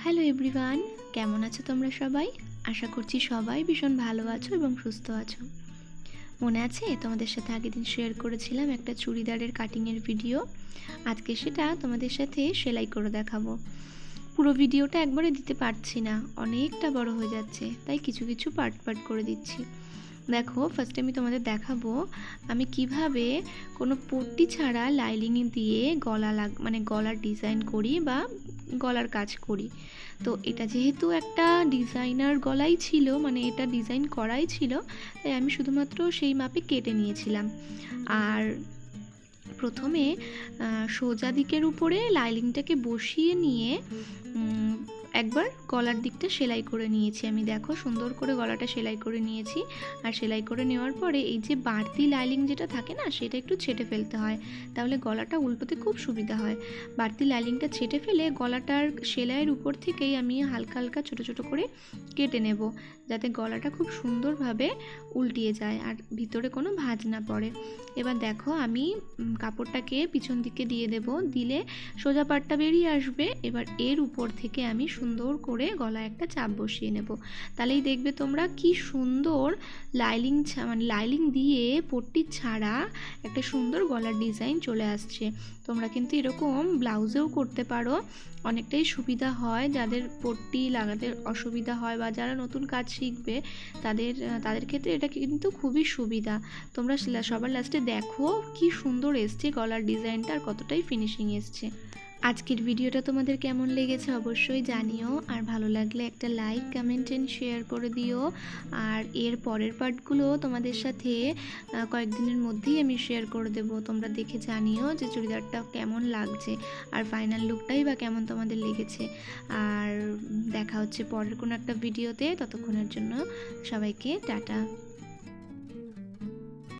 Hello everyone, কেমন আছো তোমরা সবাই? আশা করছি সবাই ভীষণ ভালো আছো এবং সুস্থ আছো। মনে আছে তোমাদের সাথে আগের দিন শেয়ার করেছিলাম একটা চুড়িদারের কাটিংয়ের ভিডিও। আজকে সেটা তোমাদের সাথে সেলাই করে দেখাবো। পুরো ভিডিওটা একবারে দিতে পারছি না, অনেকটা বড় হয়ে যাচ্ছে, তাই কিছু কিছু পার্ট পার্ট করে দিচ্ছি। দেখো, ফার্স্টে আমি তোমাদের দেখাবো আমি কিভাবে কোনো পট্টি ছাড়া লাইলিং দিয়ে গলার ডিজাইন করি বা গলার কাজ করি। তো এটা যেহেতু একটা ডিজাইনার গলাই ছিল, মানে এটা ডিজাইন করাই ছিল, তাই আমি শুধুমাত্র সেই মাপে কেটে নিয়েছিলাম। আর প্রথমে সোজা দিকের উপরে লাইলিংটাকে বসিয়ে নিয়ে একবার গলার দিকটা সেলাই করে নিয়েছি আমি। দেখো, সুন্দর করে গলাটা সেলাই করে নিয়েছি। আর সেলাই করে নেওয়ার পরে এই যে বাড়তি লাইলিং যেটা থাকে না, সেটা একটু ছেটে ফেলতে হয়, তাহলে গলাটা উল্টোতে খুব সুবিধা হয়। বাড়তি লাইলিংটা ছেটে ফেলে গলাটার সেলাইয়ের উপর থেকেই আমি হালকা হালকা ছোটো ছোটো করে কেটে নেব, যাতে গলাটা খুব সুন্দরভাবে উল্টিয়ে যায় আর ভিতরে কোনো ভাঁজ না পড়ে। এবার দেখো, আমি কাপড়টাকে পিছন দিকে দিয়ে দেব, দিলে সোজা পাটটা বেরিয়ে আসবে। এবার এর উপর থেকে আমি সুন্দর করে গলায় একটা চাপ বসিয়ে নেব। তাহলেই দেখবে তোমরা কি সুন্দর লাইলিং দিয়ে পট্টি ছাড়া একটা সুন্দর গলার ডিজাইন চলে আসছে। তোমরা কিন্তু এরকম ব্লাউজেও করতে পারো, অনেকটাই সুবিধা হয়। যাদের পট্টি লাগাতে অসুবিধা হয় বা যারা নতুন কাজ শিখবে তাদের ক্ষেত্রে এটা কিন্তু খুবই সুবিধা। তোমরা সবার লাস্টে দেখো কি সুন্দর এসছে গলার ডিজাইনটা, আর কতটাই ফিনিশিং এসছে। আজকের ভিডিওটা তোমাদের কেমন লেগেছে অবশ্যই জানিও, আর ভালো লাগলে একটা লাইক, কমেন্ট এন্ড শেয়ার করে দিও। আর এর পরের পার্টগুলো তোমাদের সাথে কয়েকদিনের মধ্যেই আমি শেয়ার করে দেবো। তোমরা দেখে জানিও যে চুড়িদারটা কেমন লাগছে আর ফাইনাল লুকটাই বা কেমন তোমাদের লেগেছে। আর দেখা হচ্ছে পরের কোনো একটা ভিডিওতে, ততক্ষণের জন্য সবাইকে টাটা।